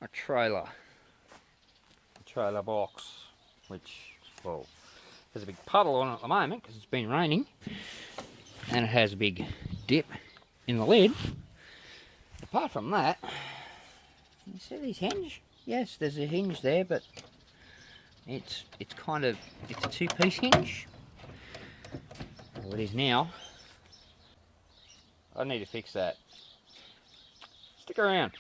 a trailer box, which, well, there's a big puddle on it at the moment because it's been raining, and it has a big dip in the lid. Apart from that, you see this hinge? Yes, there's a hinge there, but it's a two-piece hinge. Well, it is now. I need to fix that. Stick around.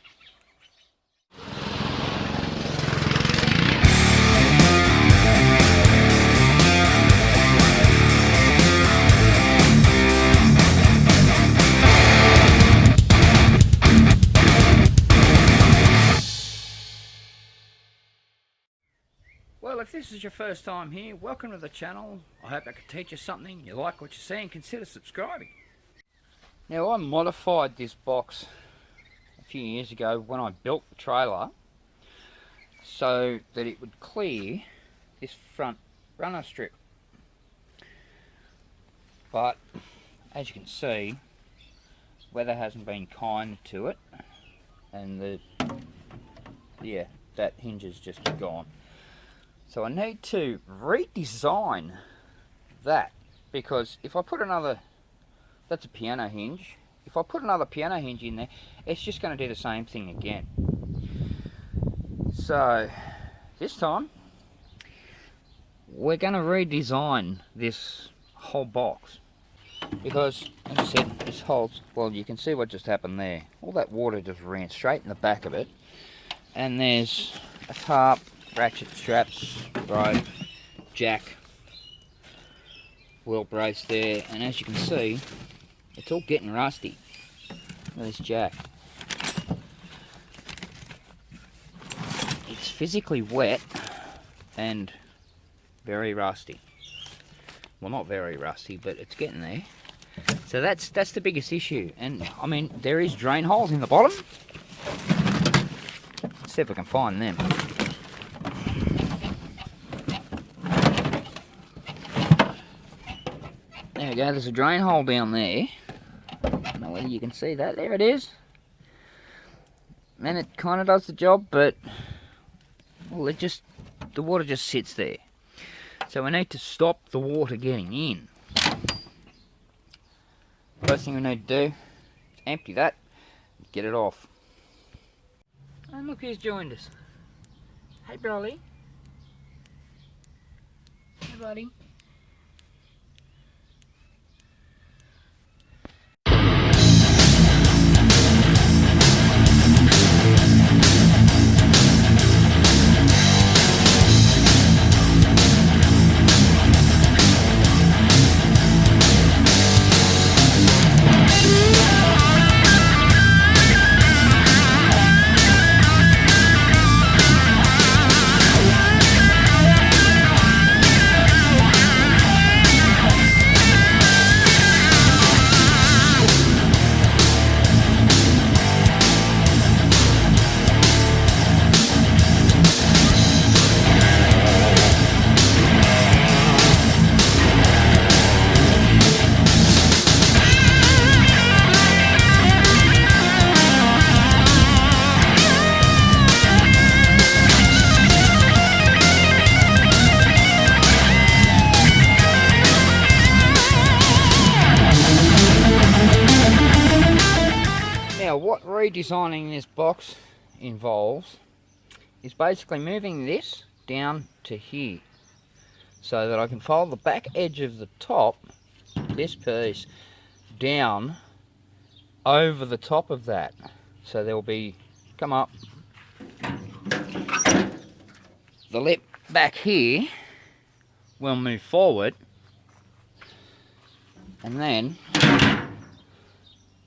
Well, if this is your first time here, welcome to the channel. I hope I could teach you something. You like what you see and consider subscribing. Now, I modified this box a few years ago when I built the trailer so that it would clear this front runner strip. But as you can see, weather hasn't been kind to it, and that hinge is just gone. So I need to redesign that, because if I put another, that's a piano hinge, if I put another piano hinge in there, it's just going to do the same thing again. So this time we're going to redesign this whole box, because as I said, this holds, well, you can see what just happened there. All that water just ran straight in the back of it, and there's a tarp, ratchet straps, rope, jack, wheel brace there, and as you can see, it's all getting rusty. Look at this jack. It's physically wet and very rusty. Well, not very rusty, but it's getting there. So that's the biggest issue. And I mean, there is drain holes in the bottom. Let's see if we can find them. There we go, there's a drain hole down there. I don't know whether you can see that. There it is. And it kind of does the job, but well, the water just sits there. So we need to stop the water getting in. First thing we need to do is empty that, get it off. And look who's joined us. Hey, Broly. Hey, buddy. What redesigning this box involves is basically moving this down to here so that I can fold the back edge of the top, this piece, down over the top of that. So there will be, come up, the lip back here will move forward, and then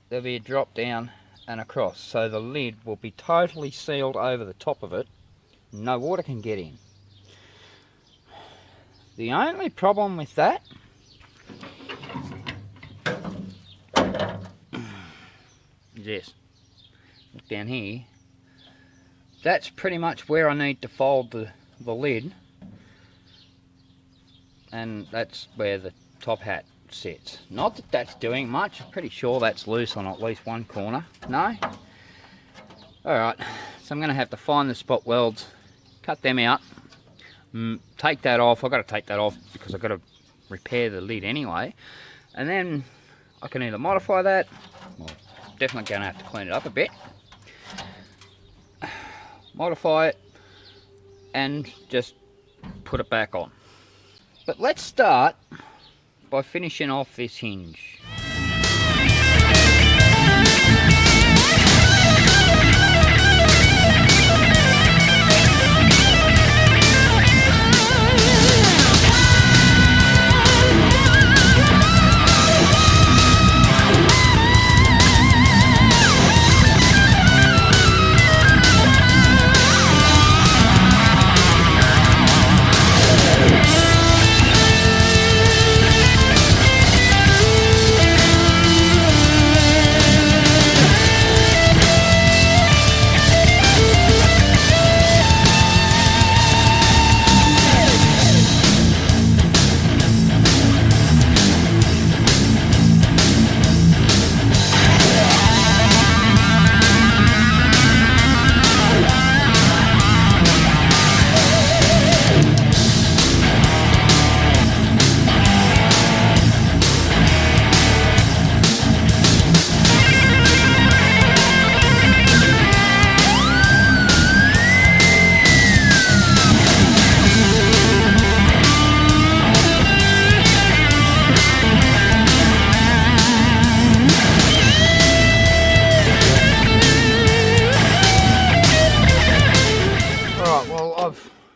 there'll be a drop down and across, so the lid will be totally sealed over the top of it. No water can get in. The only problem with that is this. Look down here. That's pretty much where I need to fold the lid, and that's where the top hat sits. Not that that's doing much. I'm pretty sure that's loose on at least one corner. No? Alright, so I'm going to have to find the spot welds, cut them out, take that off. I've got to take that off because I've got to repair the lid anyway. And then I can either modify that, well, definitely going to have to clean it up a bit, modify it, and just put it back on. But let's start by finishing off this hinge.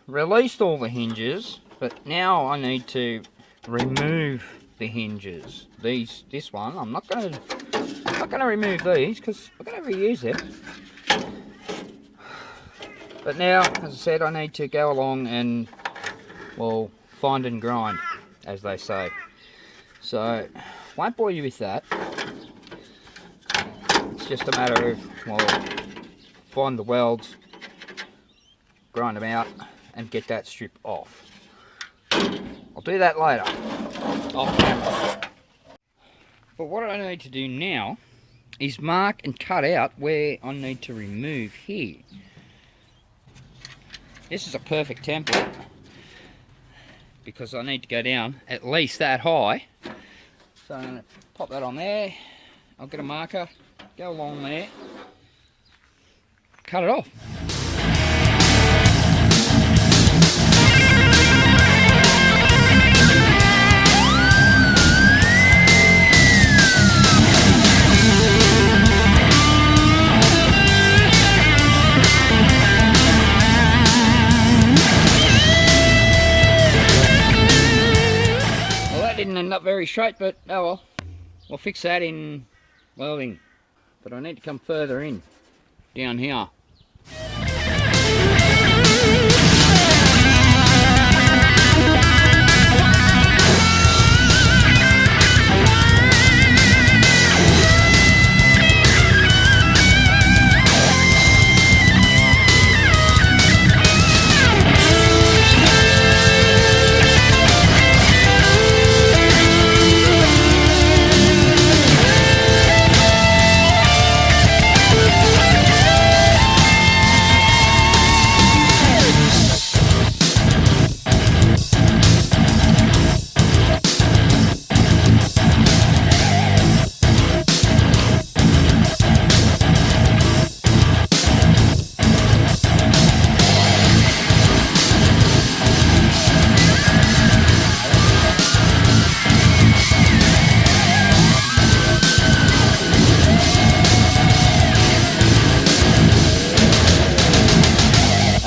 Released all the hinges, but now I need to remove the hinges. This one, I'm not going to remove these because I'm going to reuse them. But now, as I said, I need to go along and, well, find and grind, as they say. So, won't bore you with that. It's just a matter of, well, find the welds, grind them out, and get that strip off. I'll do that later, off camera. But what I need to do now is mark and cut out where I need to remove here. This is a perfect template because I need to go down at least that high. So I'm going to pop that on there. I'll get a marker, go along there, cut it off. Didn't end up very straight, but oh well, we'll fix that in welding. But I need to come further in, down here.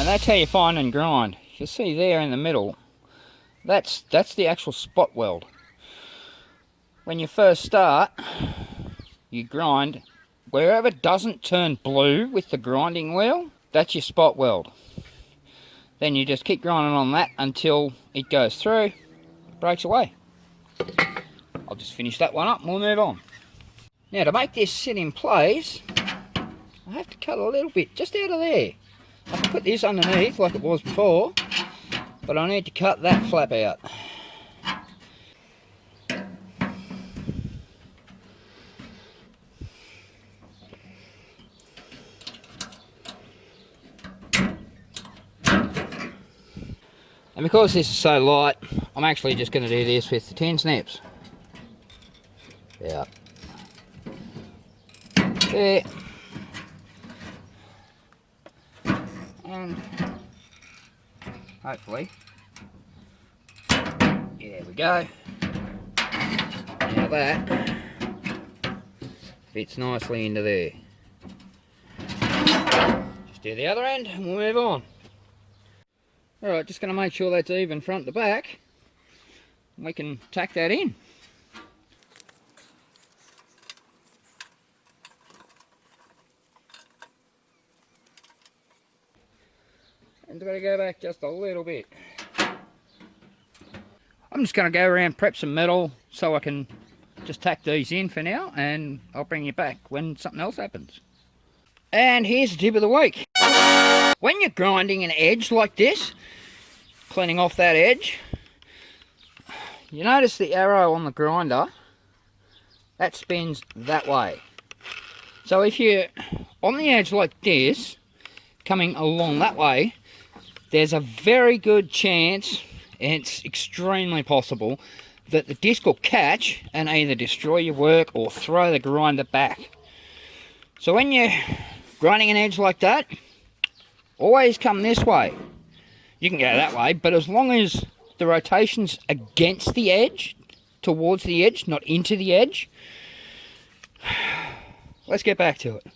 That's how you find and grind. You see there in the middle, that's the actual spot weld. When you first start, you grind wherever it doesn't turn blue with the grinding wheel, that's your spot weld. Then you just keep grinding on that until it goes through, breaks away. I'll just finish that one up and we'll move on. Now to make this sit in place, I have to cut a little bit just out of there. I can put this underneath like it was before, but I need to cut that flap out. And because this is so light, I'm actually just going to do this with the 10 snaps. Yeah. There. And hopefully, yeah, there we go. Now that fits nicely into there. Just do the other end and we'll move on. Alright, just going to make sure that's even front to back. We can tack that in. And I've got to go back just a little bit. I'm just going to go around, prep some metal so I can just tack these in for now, and I'll bring you back when something else happens. And here's the tip of the week. When you're grinding an edge like this, cleaning off that edge, you notice the arrow on the grinder, that spins that way. So if you're on the edge like this, coming along that way, there's a very good chance, and it's extremely possible, that the disc will catch and either destroy your work or throw the grinder back. So when you're grinding an edge like that, always come this way. You can go that way, but as long as the rotation's against the edge, towards the edge, not into the edge. Let's get back to it.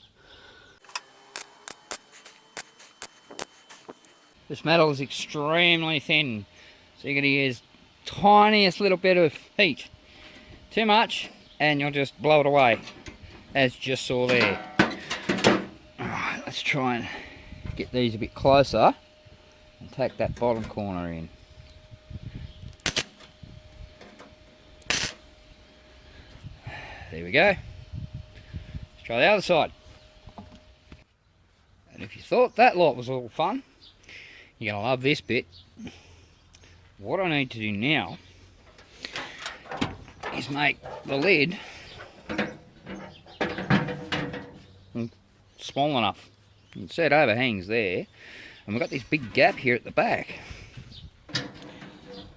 This metal is extremely thin, so you're going to use tiniest little bit of heat. Too much and you'll just blow it away, as you just saw there. Alright, let's try and get these a bit closer and tack that bottom corner in. There we go. Let's try the other side. And if you thought that lot was all fun, you're going to love this bit. What I need to do now is make the lid small enough. You can see it overhangs there, and we've got this big gap here at the back.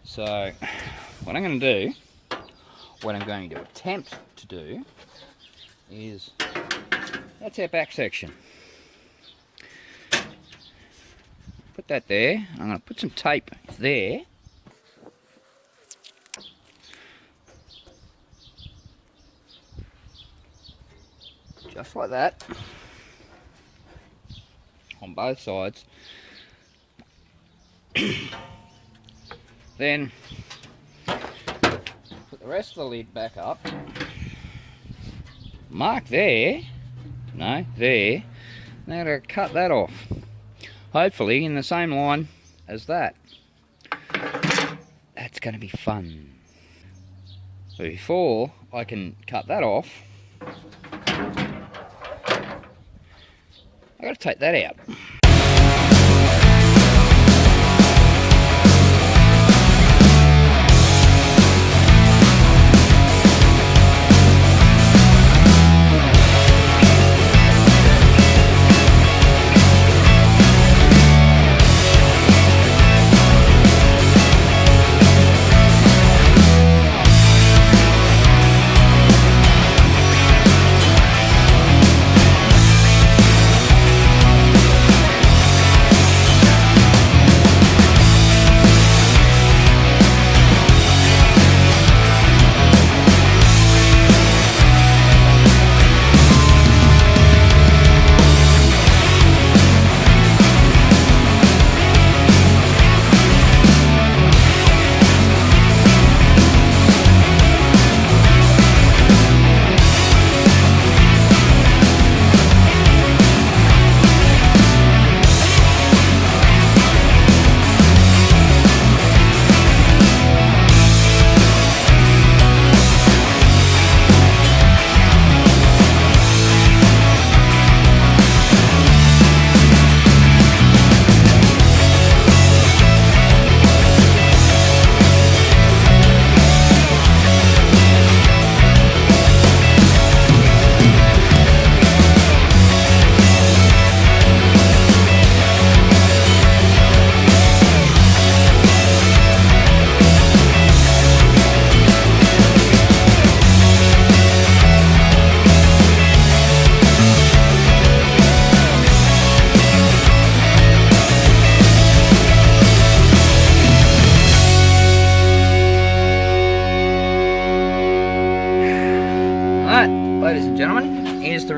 So what I'm going to do, what I'm going to attempt to do, is, that's our back section. Put that there. I'm going to put some tape there. Just like that. On both sides. Then put the rest of the lid back up. Mark there. No, there. Now I'm going to cut that off. Hopefully in the same line as that. That's going to be fun. But before I can cut that off, I've got to take that out.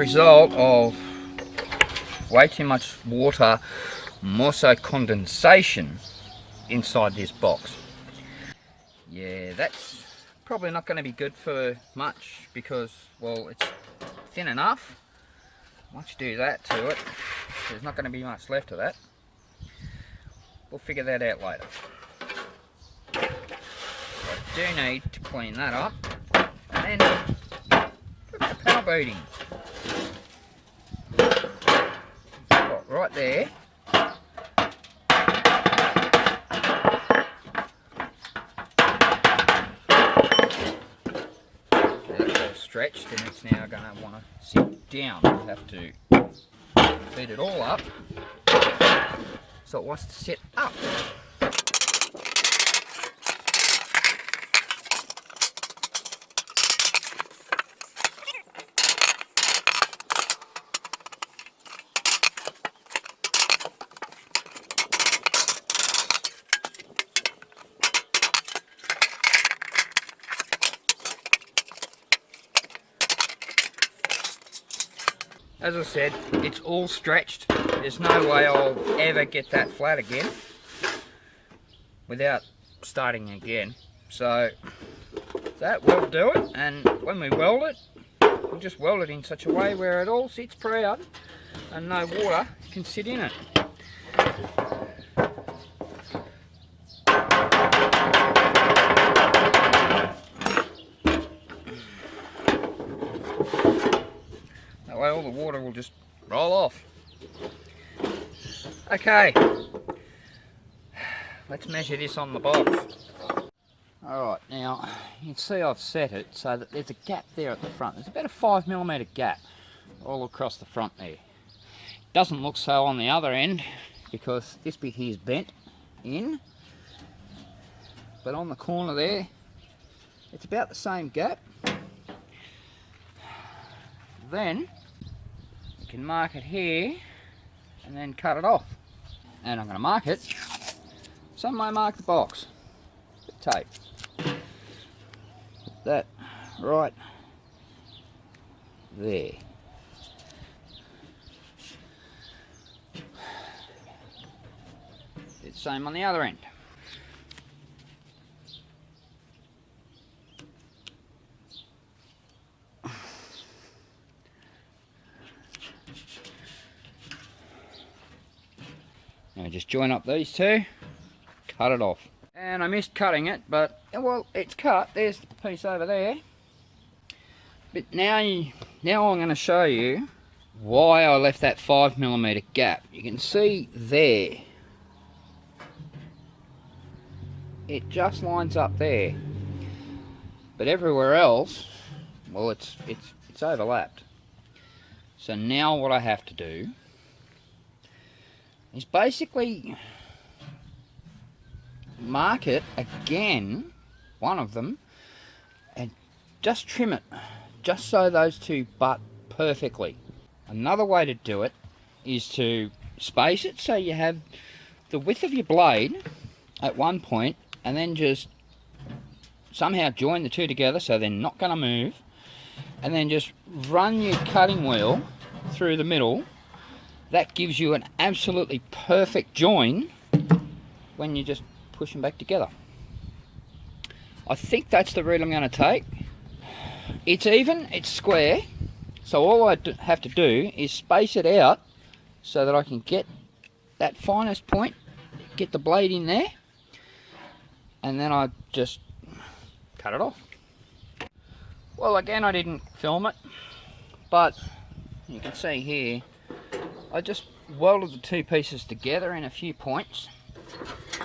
result of way too much water, more so condensation inside this box. Yeah, that's probably not going to be good for much because, well, it's thin enough. Once you do that to it, there's not going to be much left of that. We'll figure that out later. I do need to clean that up and then put the panel beading. Right there. That's all stretched and it's now going to want to sit down. We'll have to beat it all up so it wants to sit up. As I said, it's all stretched. There's no way I'll ever get that flat again without starting again. So that will do it, and when we weld it, we'll just weld it in such a way where it all sits proud and no water can sit in it. All the water will just roll off. Okay, let's measure this on the box. Alright, now you can see I've set it so that there's a gap there at the front. There's about a 5mm gap all across the front there. Doesn't look so on the other end because this bit here is bent in, but on the corner there it's about the same gap. Then can mark it here and then cut it off, and I'm going to mark it some way mark the box with tape. Put that right there. Do the same on the other end. Now just join up these two, cut it off. And I missed cutting it, but well, it's cut. There's the piece over there. But now I'm going to show you why I left that 5mm gap. You can see there, it just lines up there. But everywhere else, well, it's overlapped. So now what I have to do is basically mark it again, one of them, and just trim it, just so those two butt perfectly. Another way to do it is to space it so you have the width of your blade at one point, and then just somehow join the two together so they're not going to move, and then just run your cutting wheel through the middle. That gives you an absolutely perfect join when you just push them back together. I think that's the route I'm going to take. It's even, it's square, so all I have to do is space it out so that I can get that finest point, get the blade in there, and then I just cut it off. Well, again, I didn't film it, but you can see here, I just welded the two pieces together in a few points,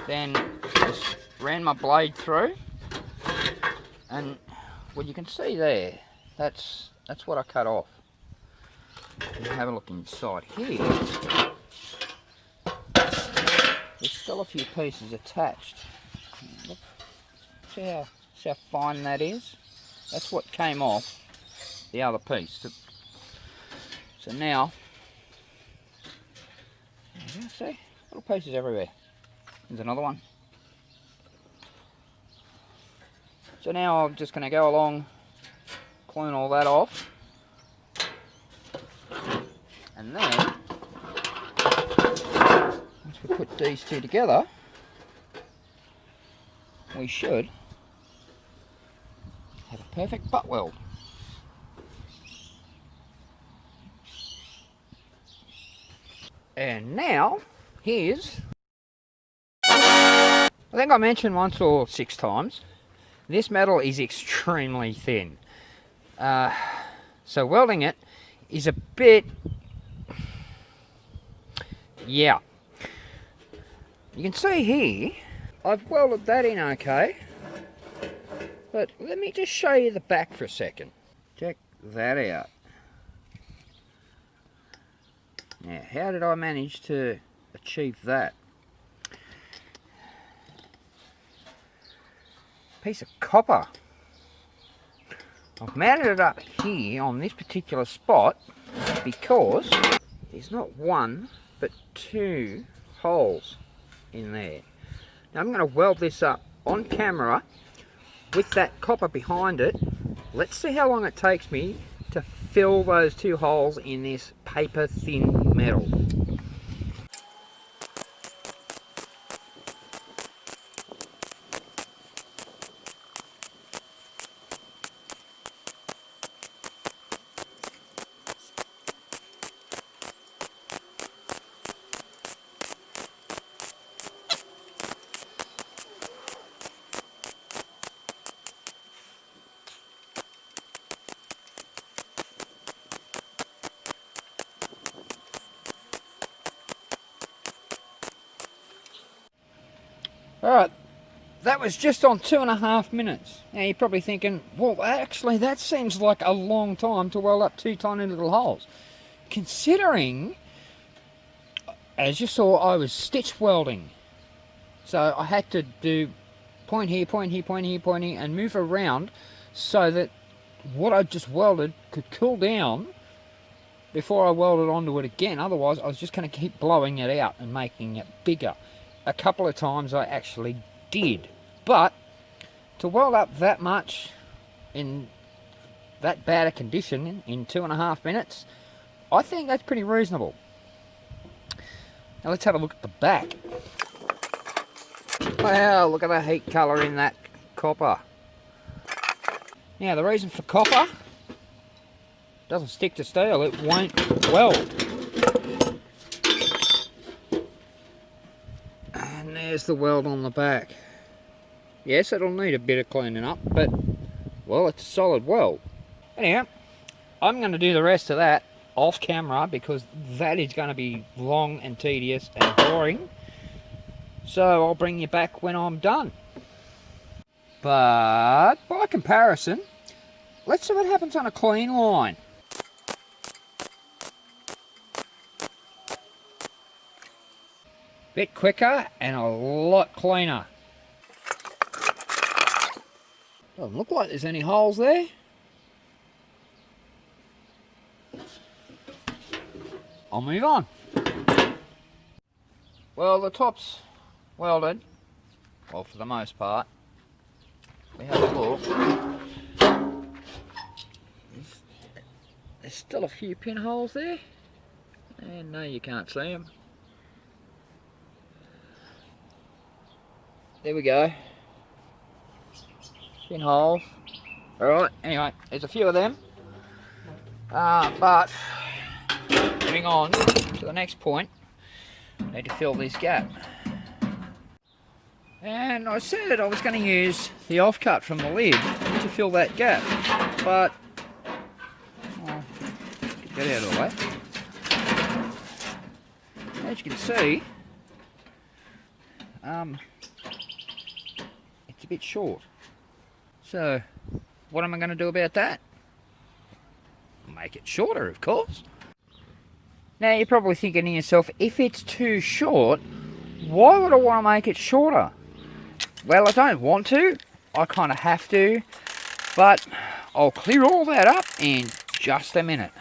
then just ran my blade through, and well, you can see there, that's what I cut off. You have a look inside here, there's still a few pieces attached. Look, see how fine that is? That's what came off the other piece. So now, see, little pieces everywhere. There's another one. So now I'm just going to go along, clean all that off, And then, once we put these two together, we should have a perfect butt weld. And now, here's, I think I mentioned once or 6 times, this metal is extremely thin. So welding it is a bit, yeah. You can see here, I've welded that in okay. But let me just show you the back for a second. Check that out. Now, how did I manage to achieve that? Piece of copper. I've mounted it up here on this particular spot because there's not 1 but 2 holes in there. Now I'm going to weld this up on camera with that copper behind it. Let's see how long it takes me to fill those 2 holes in this paper thin metal. Alright, that was just on 2.5 minutes. Now you're probably thinking, well actually that seems like a long time to weld up 2 tiny little holes. Considering, as you saw, I was stitch welding. So I had to do point here, point here, point here, point here, and move around so that what I just welded could cool down before I welded onto it again. Otherwise I was just going to keep blowing it out and making it bigger. A couple of times I actually did, but to weld up that much in that bad a condition in 2.5 minutes, I think that's pretty reasonable. Now let's have a look at the back. Wow, look at the heat colour in that copper. Now the reason for copper, doesn't stick to steel, it won't weld. And there's the weld on the back. Yes, it'll need a bit of cleaning up, but, well, it's a solid weld. Anyhow, I'm going to do the rest of that off camera because that is going to be long and tedious and boring. So I'll bring you back when I'm done. But, by comparison, let's see what happens on a clean line. Bit quicker and a lot cleaner. Doesn't look like there's any holes there. I'll move on. Well, the top's welded, well, for the most part. We have a look. There's still a few pinholes there, and no, you can't see them. There we go. Pinholes. Alright, anyway, there's a few of them. But moving on to the next point, I need to fill this gap. And I said I was going to use the offcut from the lid to fill that gap, but I'll get that out of the way. As you can see, it's a bit short. So, what am I going to do about that? Make it shorter, of course. Now, you're probably thinking to yourself, if it's too short, why would I want to make it shorter? Well, I don't want to. I kind of have to. But I'll clear all that up in just a minute.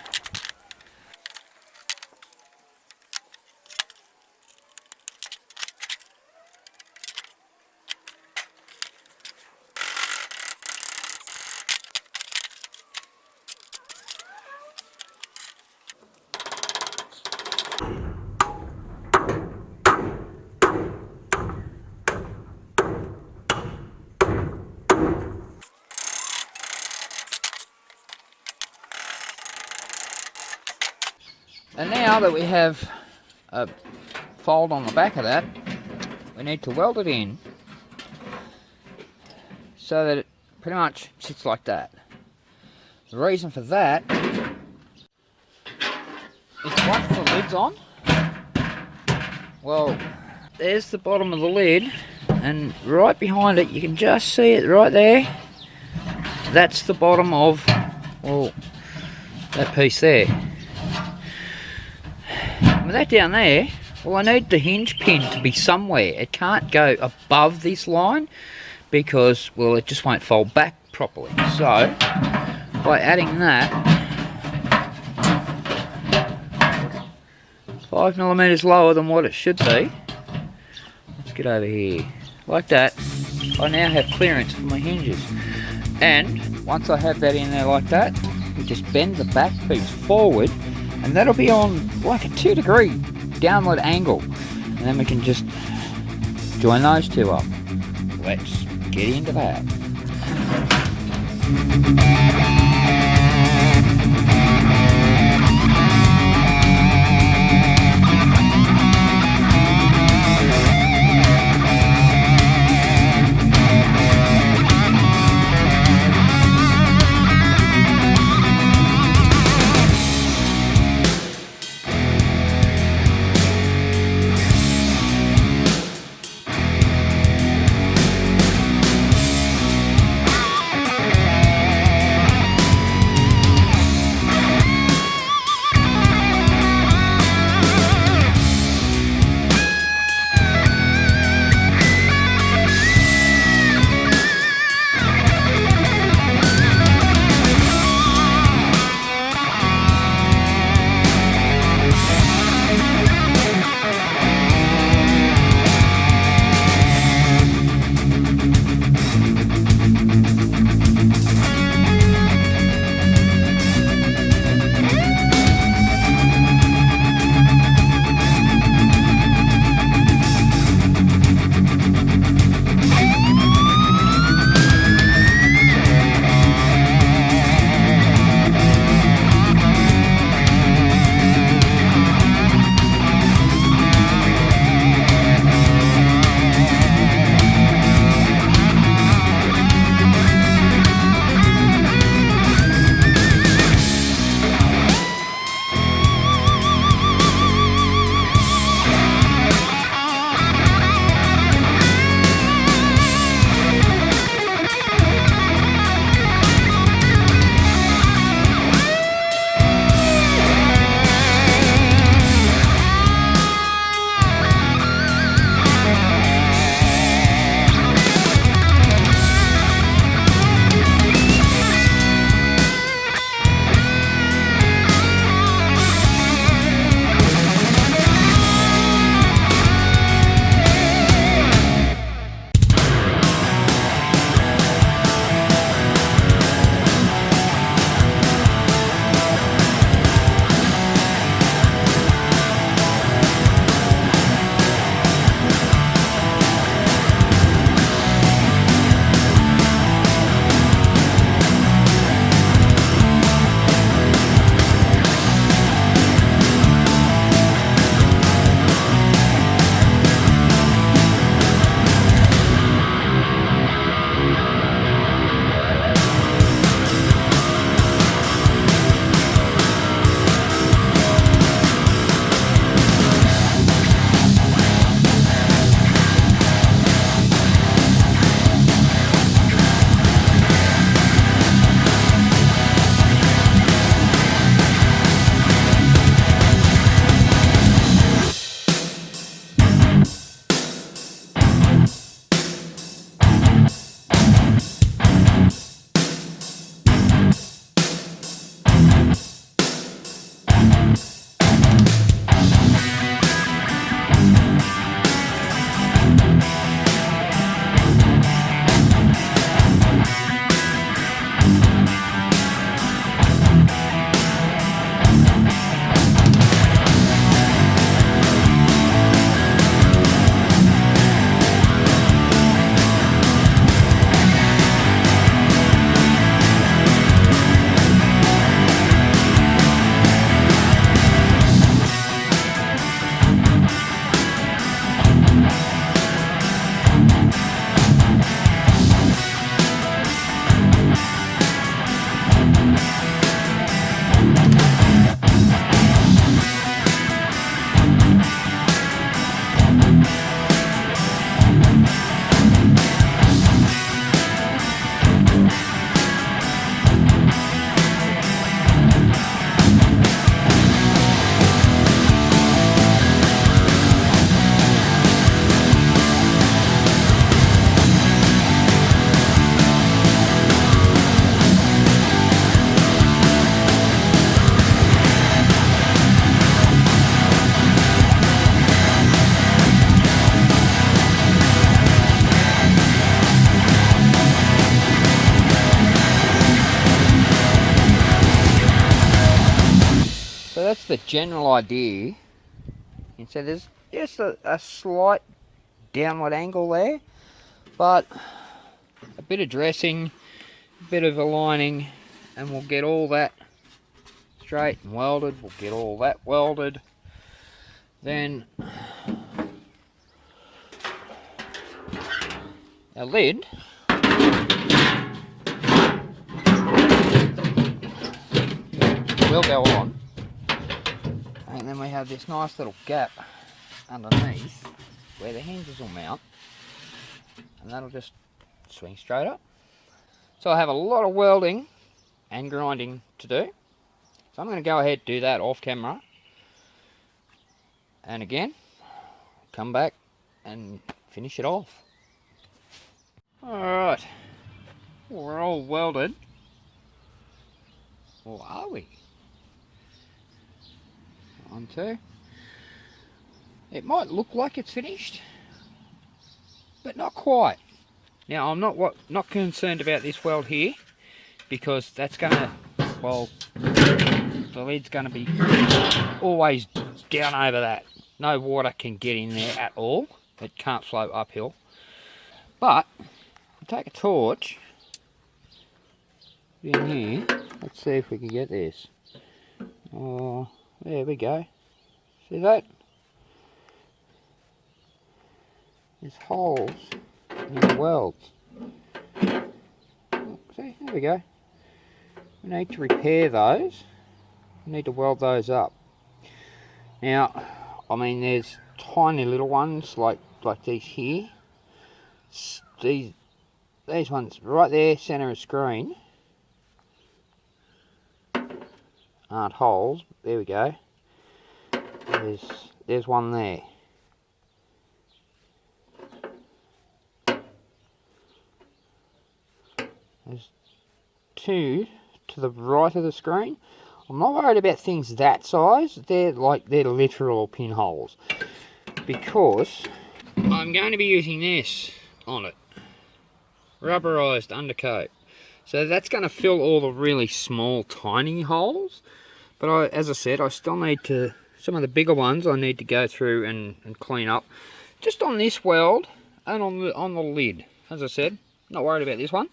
And now that we have a fold on the back of that, we need to weld it in so that it pretty much sits like that. The reason for that is once the lid's on, well, there's the bottom of the lid, and right behind it you can just see it right there. That's the bottom of, well, that piece there. With that down there, well, I need the hinge pin to be somewhere. It can't go above this line because, well, it just won't fold back properly. So by adding that 5mm lower than what it should be, let's get over here, like that, I now have clearance for my hinges. And once I have that in there like that, we just bend the back piece forward, and that'll be on like a 2-degree downward angle, and then we can just join those two up. Let's get into that. the general idea. And so there's just a slight downward angle there, but a bit of dressing, a bit of aligning, and we'll get all that straight and welded. We'll get all that welded. Then our lid will go on, and then we have this nice little gap underneath where the hinges will mount, and that'll just swing straight up. So I have a lot of welding and grinding to do, so I'm going to go ahead and do that off camera, and again come back and finish it off. Alright, we're all welded, or are we? On two. It might look like it's finished, but not quite. Now I'm not concerned about this weld here, because that's gonna, well, the lid's gonna be always down over that. No water can get in there at all. It can't flow uphill. But take a torch in here. Let's see if we can get this. Oh, there we go. See that? There's holes in the welds. See, there we go. We need to repair those. We need to weld those up. Now, I mean, there's tiny little ones like these here. These ones right there, centre of screen, aren't holes. There we go. There's one there. There's two to the right of the screen. I'm not worried about things that size. They're literal pinholes, because I'm going to be using this on it. Rubberized undercoat. So that's going to fill all the really small, tiny holes. But as I said, I still need to, some of the bigger ones I need to go through and clean up. Just on this weld and on the lid. As I said, not worried about this one.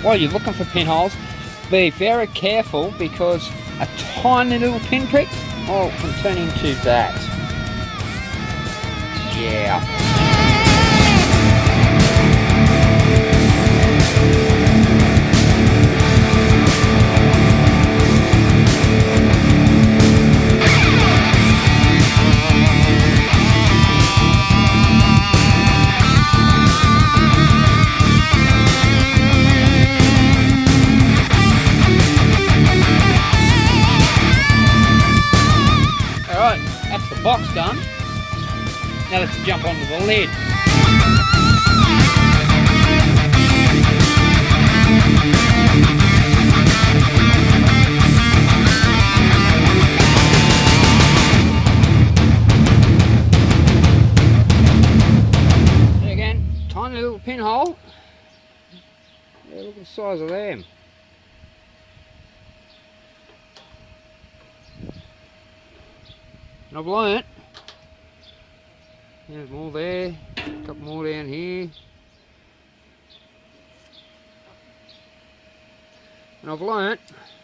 While you're looking for pinholes, be very careful, because a tiny little pinprick can turn into that. Yeah. That's the box done. Now let's jump onto the lid. There again, tiny little pinhole. Yeah, look at the size of them. And I've learnt, there's more there, a couple more down here. And I've learnt,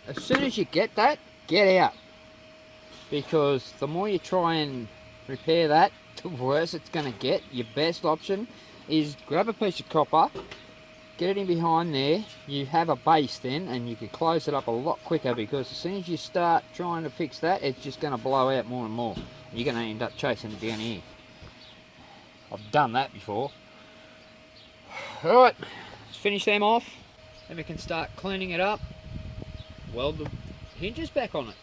as soon as you get that, get out. Because the more you try and repair that, the worse it's going to get. Your best option is grab a piece of copper, get it in behind there, you have a base then, and you can close it up a lot quicker, because as soon as you start trying to fix that, it's just going to blow out more and more. You're going to end up chasing it down here. I've done that before. Alright, let's finish them off. Then we can start cleaning it up, weld the hinges back on it.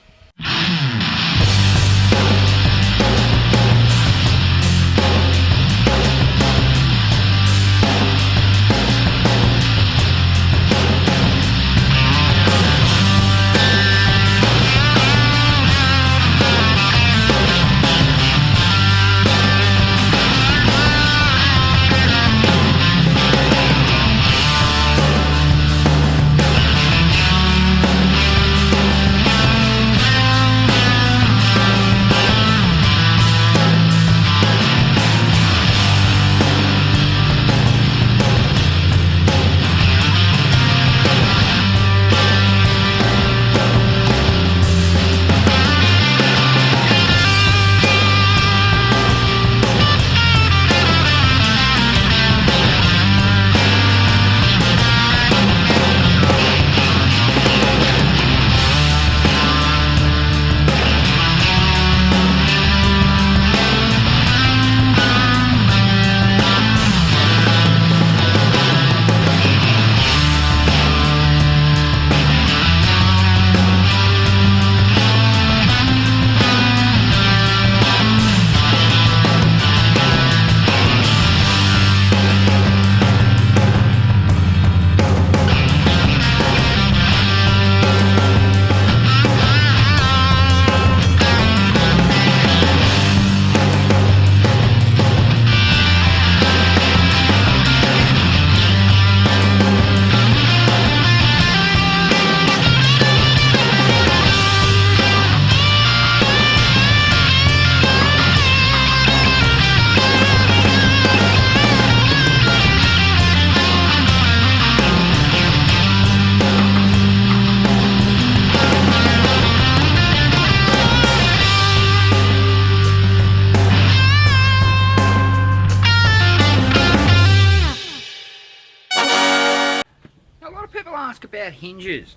About hinges,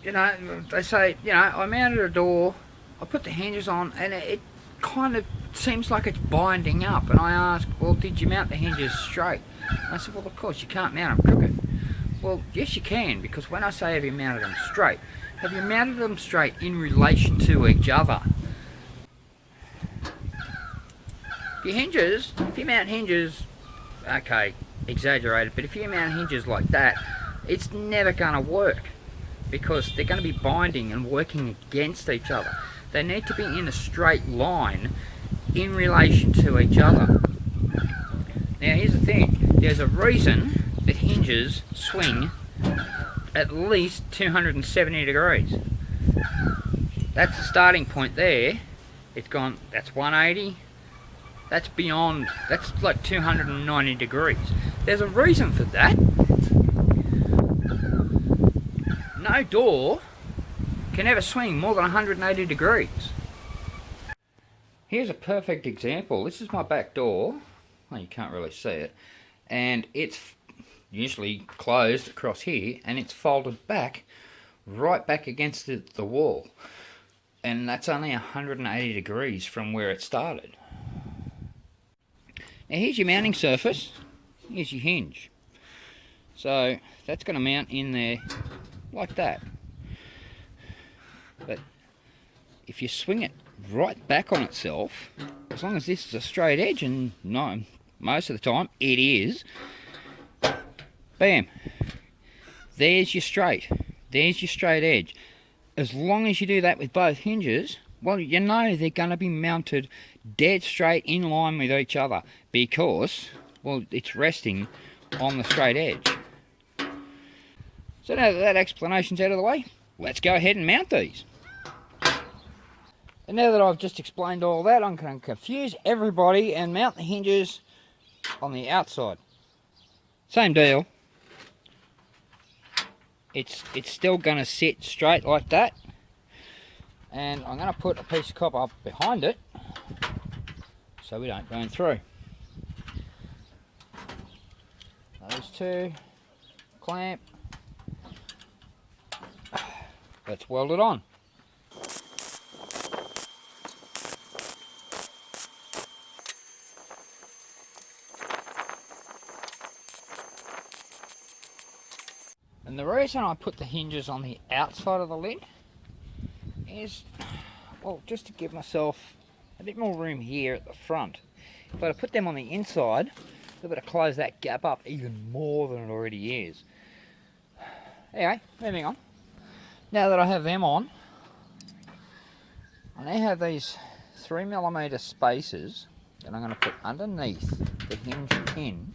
you know, they say, you know, I mounted a door, I put the hinges on, and it kind of seems like it's binding up. And I asked, well, did you mount the hinges straight? And I said, well, of course you can't mount them crooked. Well, yes you can, because when I say have you mounted them straight, have you mounted them straight in relation to each other? If you mount hinges, okay, exaggerated, but if you mount hinges like that, it's never going to work, because they're going to be binding and working against each other. They need to be in a straight line in relation to each other. Now here's the thing, there's a reason that hinges swing at least 270 degrees. That's the starting point there. It's gone, that's 180, that's beyond, that's like 290 degrees. There's a reason for that. No door can ever swing more than 180 degrees. Here's a perfect example. This is my back door. Well, you can't really see it. And it's usually closed across here, and it's folded back, right back against the wall. And that's only 180 degrees from where it started. Now here's your mounting surface. Here's your hinge. So that's going to mount in there like that. But if you swing it right back on itself, as long as this is a straight edge, and no, most of the time it is, bam, there's your straight edge. As long as you do that with both hinges, well, you know they're going to be mounted dead straight in line with each other, because, well, it's resting on the straight edge. So now that explanation's out of the way, let's go ahead and mount these. And now that I've just explained all that, I'm going to confuse everybody and mount the hinges on the outside. Same deal. It's still going to sit straight like that. And I'm going to put a piece of copper up behind it so we don't burn through. Those two, clamp. Let's weld it on. And the reason I put the hinges on the outside of the lid is, well, just to give myself a bit more room here at the front. If I put them on the inside, they're going to close that gap up even more than it already is. Anyway, moving on. Now that I have them on, I now have these 3mm spacers that I'm going to put underneath the hinge pin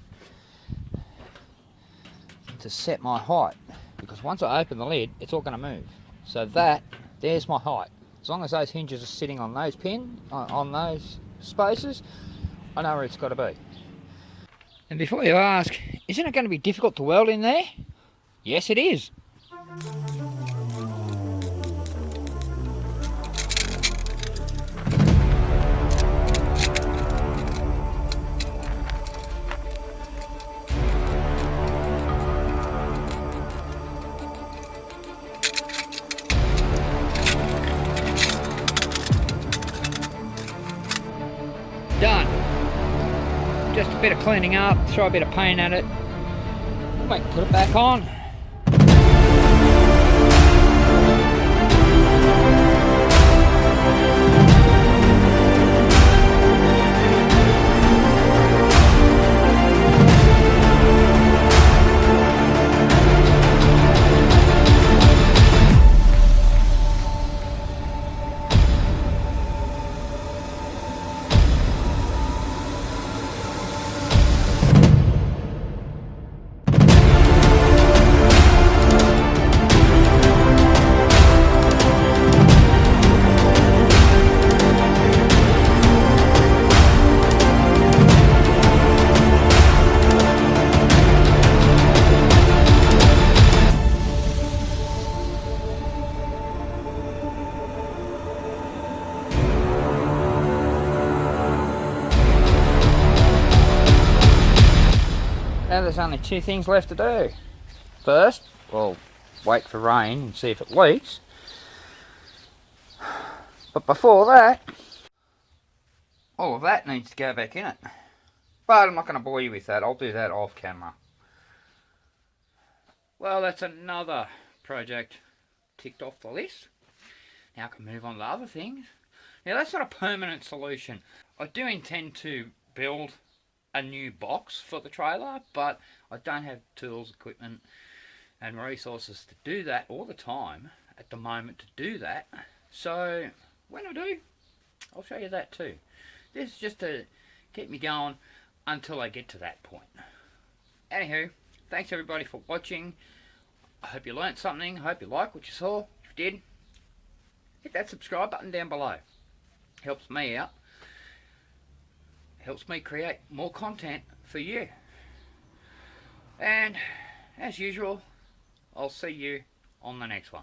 to set my height, because once I open the lid it's all going to move. So there's my height. As long as those hinges are sitting on those on those spacers, I know where it's got to be. And before you ask, isn't it going to be difficult to weld in there? Yes, it is. Done. Just a bit of cleaning up, throw a bit of paint at it, we can put it back on. Now there's only two things left to do. First, we'll wait for rain and see if it leaks. But before that, all of that needs to go back in it. But I'm not going to bore you with that. I'll do that off camera. Well, that's another project ticked off the list. Now I can move on to other things. Now that's not a permanent solution. I do intend to build a new box for the trailer, but I don't have tools, equipment and resources to do that all the time at the moment to do that. So when I do, I'll show you that too. This is just to keep me going until I get to that point. Anywho, thanks everybody for watching. I hope you learnt something. I hope you like what you saw. If you did, hit that subscribe button down below. Helps me out. Helps me create more content for you. And as usual, I'll see you on the next one.